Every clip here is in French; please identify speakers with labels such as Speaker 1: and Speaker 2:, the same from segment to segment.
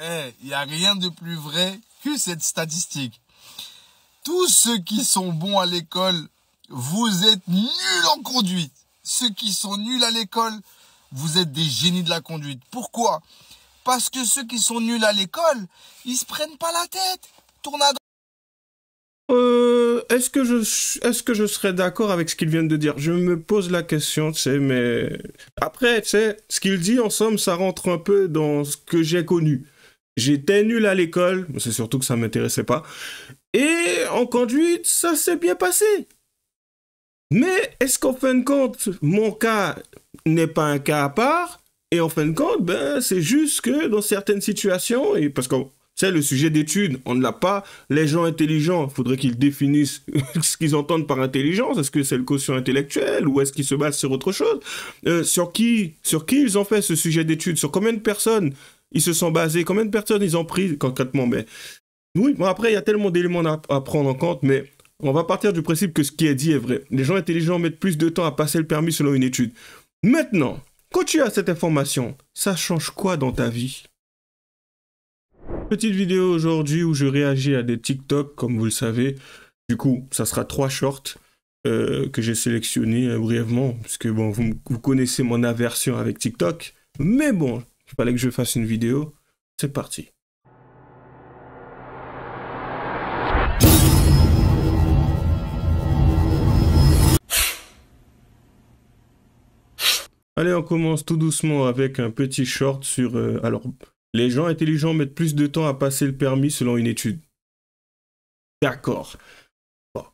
Speaker 1: Il n'y a rien de plus vrai que cette statistique. Tous ceux qui sont bons à l'école, vous êtes nuls en conduite. Ceux qui sont nuls à l'école, vous êtes des génies de la conduite. Pourquoi? Parce que ceux qui sont nuls à l'école, ils se prennent pas la tête. Tourne à droite.
Speaker 2: Est-ce que je serais d'accord avec ce qu'il vient de dire? Je me pose la question, tu sais, mais... Après, tu sais, ce qu'il dit, en somme, ça rentre un peu dans ce que j'ai connu. J'étais nul à l'école, c'est surtout que ça m'intéressait pas. Et en conduite, ça s'est bien passé. Mais est-ce qu'en fin de compte, mon cas n'est pas un cas à part? Et en fin de compte, ben, c'est juste que dans certaines situations, et parce que c'est le sujet d'étude, on ne l'a pas. Les gens intelligents, il faudrait qu'ils définissent ce qu'ils entendent par intelligence. Est-ce que c'est le quotient intellectuel ou est-ce qu'ils se basent sur autre chose? Sur qui ils ont fait ce sujet d'étude? Sur combien de personnes ils se sont basés? Combien de personnes ils ont pris concrètement? Mais oui, bon, après, il y a tellement d'éléments à prendre en compte, mais on va partir du principe que ce qui est dit est vrai. Les gens intelligents mettent plus de temps à passer le permis selon une étude. Maintenant, quand tu as cette information, ça change quoi dans ta vie? Petite vidéo aujourd'hui où je réagis à des TikTok, comme vous le savez. Du coup, ça sera 3 shorts que j'ai sélectionnés brièvement, parce que bon, vous connaissez mon aversion avec TikTok. Mais bon, il fallait que je fasse une vidéo. C'est parti. Allez, on commence tout doucement avec un petit short sur... alors, les gens intelligents mettent plus de temps à passer le permis selon une étude. D'accord. Bon,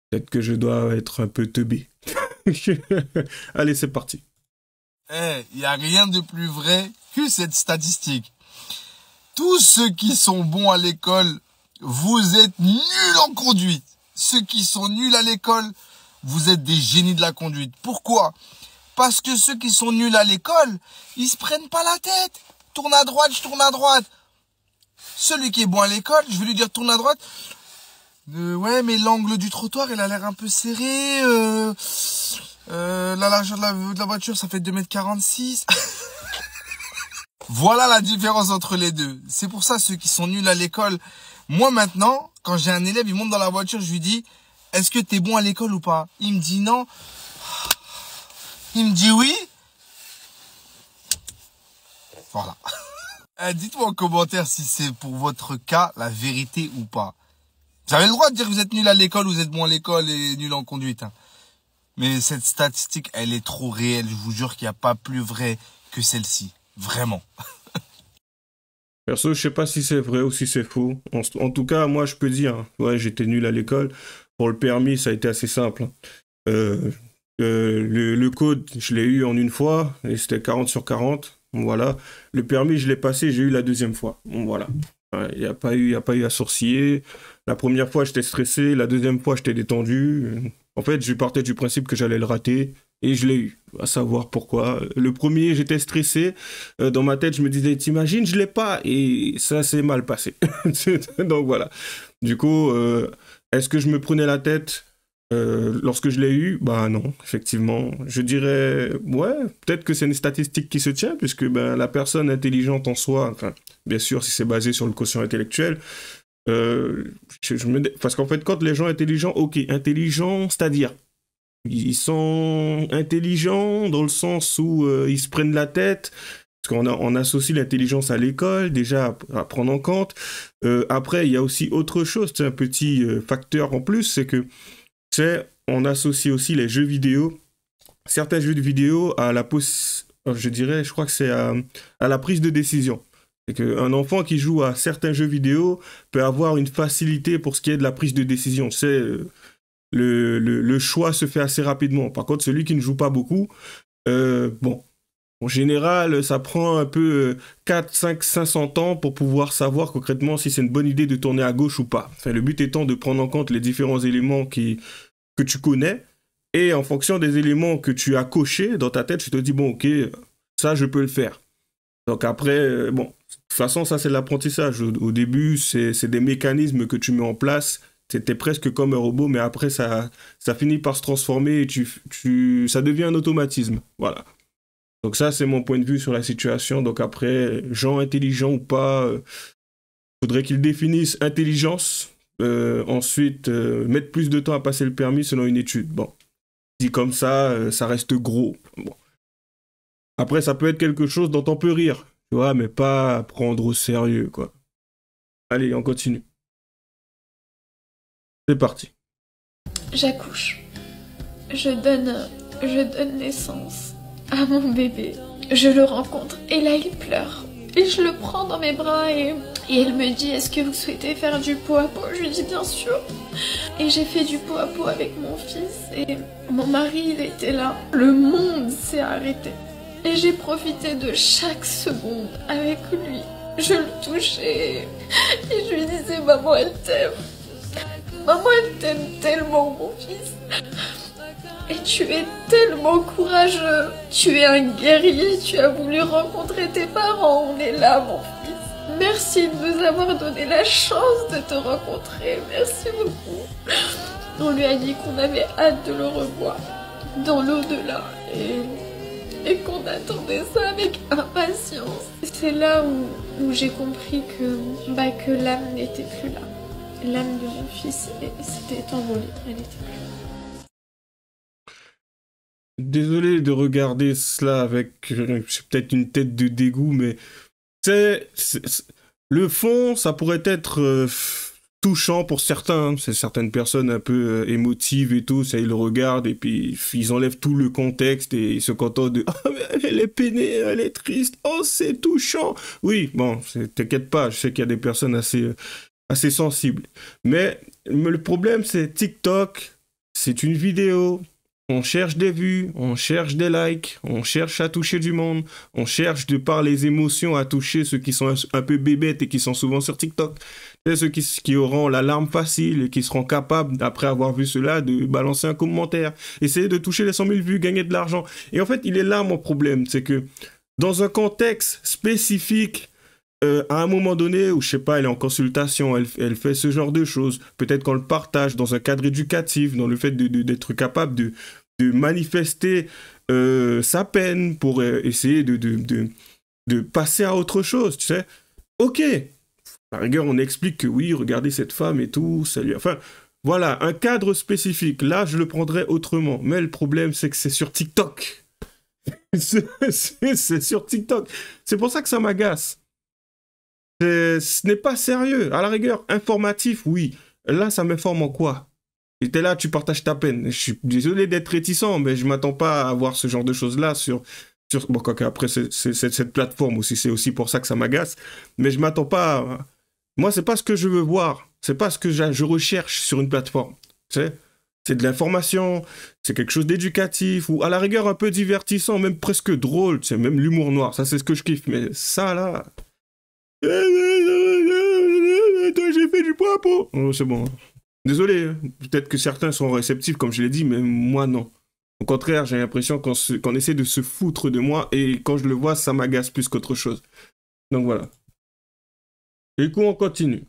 Speaker 2: peut-être que je dois être un peu teubé. Allez, c'est parti.
Speaker 1: Il n'y a rien de plus vrai que cette statistique. Tous ceux qui sont bons à l'école, vous êtes nuls en conduite. Ceux qui sont nuls à l'école, vous êtes des génies de la conduite. Pourquoi? Parce que ceux qui sont nuls à l'école, ils se prennent pas la tête. Tourne à droite, je tourne à droite. Celui qui est bon à l'école, je vais lui dire tourne à droite. Ouais, mais l'angle du trottoir, il a l'air un peu serré. La largeur de la voiture, ça fait 2,46 m. Voilà la différence entre les deux. C'est pour ça, ceux qui sont nuls à l'école. Moi, maintenant, quand j'ai un élève, il monte dans la voiture, je lui dis, est-ce que t'es bon à l'école ou pas? Il me dit non. Il me dit oui. Voilà. Dites-moi en commentaire si c'est pour votre cas la vérité ou pas. Vous avez le droit de dire que vous êtes nul à l'école, vous êtes bon à l'école et nul en conduite. Hein. Mais cette statistique, elle est trop réelle. Je vous jure qu'il n'y a pas plus vrai que celle-ci. Vraiment.
Speaker 2: Perso, je sais pas si c'est vrai ou si c'est faux. En tout cas, moi, je peux dire, ouais, j'étais nul à l'école. Pour le permis, ça a été assez simple. Le code, je l'ai eu en une fois, et c'était 40 sur 40. Bon, voilà. Le permis, je l'ai passé, j'ai eu la deuxième fois. Bon, voilà. Il n'y a pas eu à sourciller. La première fois, j'étais stressé. La deuxième fois, j'étais détendu. En fait, je partais du principe que j'allais le rater. Et je l'ai eu. À savoir pourquoi. Le premier, j'étais stressé. Dans ma tête, je me disais, t'imagines, je l'ai pas. Et ça s'est mal passé. Donc voilà. Du coup, est-ce que je me prenais la tête lorsque je l'ai eu? Bah non, effectivement. Je dirais, ouais, peut-être que c'est une statistique qui se tient, puisque ben, la personne intelligente en soi, enfin, bien sûr, si c'est basé sur le quotient intellectuel, parce qu'en fait, quand les gens intelligents, ok, intelligents, c'est-à-dire, ils sont intelligents dans le sens où ils se prennent la tête, parce qu'on associe l'intelligence à l'école, déjà à prendre en compte. Après, il y a aussi autre chose, c'est un petit facteur en plus, c'est que on associe aussi les jeux vidéo, certains jeux de vidéo à je dirais, je crois que c'est à la prise de décision. C'est qu'un enfant qui joue à certains jeux vidéo peut avoir une facilité pour ce qui est de la prise de décision. Le choix se fait assez rapidement. Par contre, celui qui ne joue pas beaucoup, bon, en général, ça prend un peu 4, 5, 500 ans pour pouvoir savoir concrètement si c'est une bonne idée de tourner à gauche ou pas. Enfin, le but étant de prendre en compte les différents éléments que tu connais, et en fonction des éléments que tu as cochés dans ta tête, tu te dis, bon, ok, ça, je peux le faire. Donc après, bon, de toute façon, ça, c'est l'apprentissage. Au début, c'est des mécanismes que tu mets en place. C'était presque comme un robot, mais après, ça finit par se transformer et ça devient un automatisme. Voilà. Donc ça, c'est mon point de vue sur la situation. Donc après, gens intelligents ou pas, faudrait qu'ils définissent intelligence. Ensuite, mettre plus de temps à passer le permis selon une étude. Bon, dit comme ça, ça reste gros. Bon. Après, ça peut être quelque chose dont on peut rire, tu vois, mais pas prendre au sérieux, quoi. Allez, on continue. C'est parti.
Speaker 3: J'accouche. Je donne naissance à mon bébé. Je le rencontre et là il pleure. Et je le prends dans mes bras et elle me dit: est-ce que vous souhaitez faire du pot à pot? Je lui dis bien sûr. Et j'ai fait du pot à pot avec mon fils et mon mari il était là. Le monde s'est arrêté. Et j'ai profité de chaque seconde avec lui. Je le touchais et je lui disais: maman elle t'aime. Maman elle t'aime tellement mon fils. Et tu es tellement courageux. Tu es un guerrier, tu as voulu rencontrer tes parents. On est là mon fils. Merci de nous avoir donné la chance de te rencontrer. Merci beaucoup. On lui a dit qu'on avait hâte de le revoir dans l'au-delà et qu'on attendait ça avec impatience. C'est là où j'ai compris que l'âme n'était plus là. L'âme de mon fils s'était envolée, elle n'était plus là.
Speaker 2: Désolé de regarder cela avec peut-être une tête de dégoût, mais le fond, ça pourrait être touchant pour certains. C'est certaines personnes un peu émotives et tout, ça ils le regardent et puis ils enlèvent tout le contexte et ils se contentent de « Ah, mais elle est peinée, elle est triste, oh c'est touchant !» Oui, bon, t'inquiète pas, je sais qu'il y a des personnes assez sensibles. Mais le problème, c'est TikTok, c'est une vidéo. On cherche des vues, on cherche des likes, on cherche à toucher du monde, on cherche de par les émotions à toucher ceux qui sont un peu bébêtes et qui sont souvent sur TikTok. C'est ceux qui auront la larme facile et qui seront capables, après avoir vu cela, de balancer un commentaire, essayer de toucher les 100 000 vues, gagner de l'argent. Et en fait, il est là mon problème, c'est que dans un contexte spécifique, à un moment donné où, je sais pas, elle est en consultation, elle fait ce genre de choses, peut-être qu'on le partage dans un cadre éducatif, dans le fait d'être capable de manifester sa peine pour essayer de passer à autre chose, tu sais. Ok, par rigueur, on explique que oui, regardez cette femme et tout, ça lui... Enfin, voilà, un cadre spécifique, là, je le prendrais autrement. Mais le problème, c'est que c'est sur TikTok. C'est sur TikTok. C'est pour ça que ça m'agace. Ce n'est pas sérieux. À la rigueur, informatif, oui. Là, ça m'informe en quoi? Et t'es là, tu partages ta peine. Je suis désolé d'être réticent, mais je m'attends pas à voir ce genre de choses-là sur... Bon, après, c'est cette plateforme aussi. C'est aussi pour ça que ça m'agace. Mais je m'attends pas à... Moi, c'est pas ce que je veux voir. C'est pas ce que je recherche sur une plateforme. Tu sais? C'est de l'information, c'est quelque chose d'éducatif, ou à la rigueur un peu divertissant, même presque drôle. Tu sais, même l'humour noir. Ça, c'est ce que je kiffe. Mais ça, là... J'ai fait du pot à pot. Oh, c'est bon. Désolé, peut-être que certains sont réceptifs, comme je l'ai dit, mais moi, non. Au contraire, j'ai l'impression qu'on essaie de se foutre de moi, et quand je le vois, ça m'agace plus qu'autre chose. Donc voilà. Et du coup, on continue.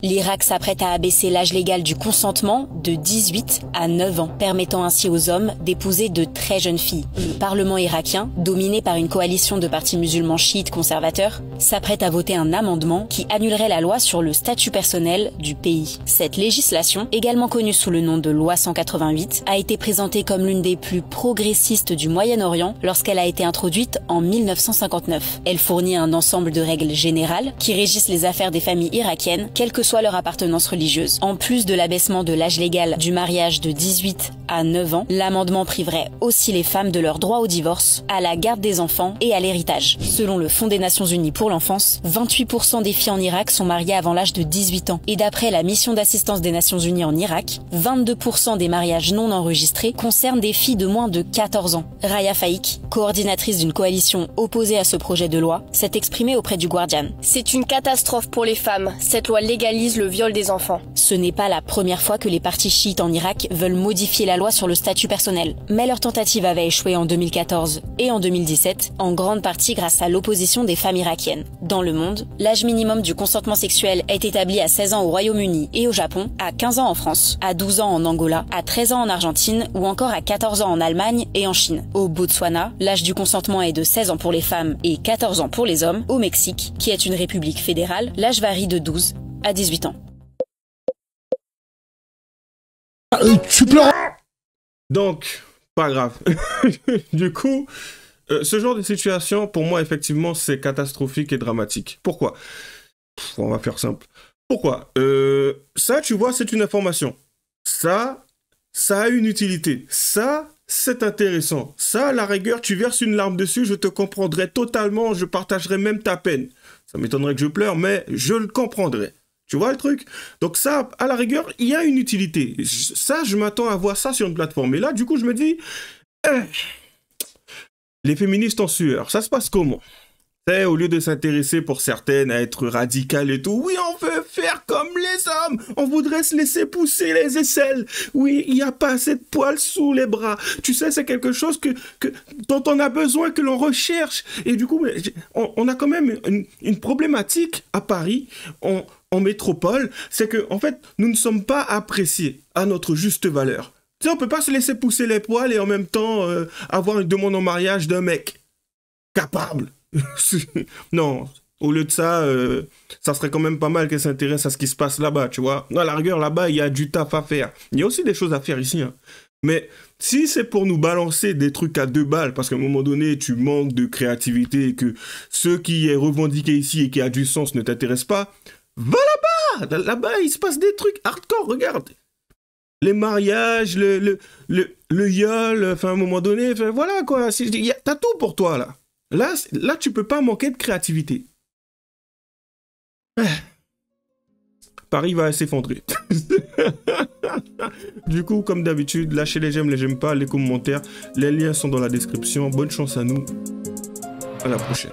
Speaker 4: L'Irak s'apprête à abaisser l'âge légal du consentement de 18 à 9 ans, permettant ainsi aux hommes d'épouser de très jeunes filles. Le Parlement irakien, dominé par une coalition de partis musulmans chiites conservateurs, s'apprête à voter un amendement qui annulerait la loi sur le statut personnel du pays. Cette législation, également connue sous le nom de loi 188, a été présentée comme l'une des plus progressistes du Moyen-Orient lorsqu'elle a été introduite en 1959. Elle fournit un ensemble de règles générales qui régissent les affaires des familles irakiennes, quelles que soit leur appartenance religieuse. En plus de l'abaissement de l'âge légal du mariage de 18 à 9 ans, l'amendement priverait aussi les femmes de leur droit au divorce, à la garde des enfants et à l'héritage. Selon le Fonds des Nations Unies pour l'enfance, 28% des filles en Irak sont mariées avant l'âge de 18 ans. Et d'après la mission d'assistance des Nations Unies en Irak, 22% des mariages non enregistrés concernent des filles de moins de 14 ans. Raya Faik, coordinatrice d'une coalition opposée à ce projet de loi, s'est exprimée auprès du Guardian.
Speaker 5: C'est une catastrophe pour les femmes. Cette loi légalise
Speaker 4: criminalise le viol des enfants. Ce n'est pas la première fois que les partis chiites en Irak veulent modifier la loi sur le statut personnel. Mais leur tentative avait échoué en 2014 et en 2017, en grande partie grâce à l'opposition des femmes irakiennes. Dans le monde, l'âge minimum du consentement sexuel est établi à 16 ans au Royaume-Uni et au Japon, à 15 ans en France, à 12 ans en Angola, à 13 ans en Argentine ou encore à 14 ans en Allemagne et en Chine. Au Botswana, l'âge du consentement est de 16 ans pour les femmes et 14 ans pour les hommes. Au Mexique, qui est une république fédérale, l'âge varie de 12 à 18 ans.
Speaker 2: Tu pleures. Donc, pas grave. Du coup, ce genre de situation, pour moi, effectivement, c'est catastrophique et dramatique. Pourquoi? On va faire simple. Pourquoi? Ça, tu vois, c'est une information. Ça a une utilité. Ça, c'est intéressant. Ça, à la rigueur, tu verses une larme dessus, je te comprendrai totalement, je partagerai même ta peine. Ça m'étonnerait que je pleure, mais je le comprendrai. Tu vois le truc? Donc ça, à la rigueur, il y a une utilité. Ça, je m'attends à voir ça sur une plateforme. Et là, du coup, je me dis, les féministes en sueur, ça se passe comment? Au lieu de s'intéresser pour certaines à être radicales et tout, oui, on veut faire comme les hommes, on voudrait se laisser pousser les aisselles, oui, il n'y a pas assez de poils sous les bras, tu sais, c'est quelque chose dont on a besoin, que l'on recherche, et du coup, on a quand même une problématique à Paris, en métropole, c'est que, en fait, nous ne sommes pas appréciés à notre juste valeur. Tu sais, on peut pas se laisser pousser les poils et en même temps avoir une demande en mariage d'un mec capable. Non, au lieu de ça, ça serait quand même pas mal qu'elle s'intéresse à ce qui se passe là-bas, tu vois. À la rigueur, là-bas, il y a du taf à faire. Il y a aussi des choses à faire ici, hein. Mais si c'est pour nous balancer des trucs à 2 balles, parce qu'à un moment donné, tu manques de créativité et que ce qui est revendiqué ici et qui a du sens ne t'intéresse pas, va là-bas. Là-bas, il se passe des trucs hardcore, regarde. Les mariages, le viol, enfin, à un moment donné, enfin, voilà, quoi. T'as tout pour toi, là. Là, tu peux pas manquer de créativité. Paris va s'effondrer. Du coup, comme d'habitude, lâchez les j'aime pas, les commentaires. Les liens sont dans la description. Bonne chance à nous. À la prochaine.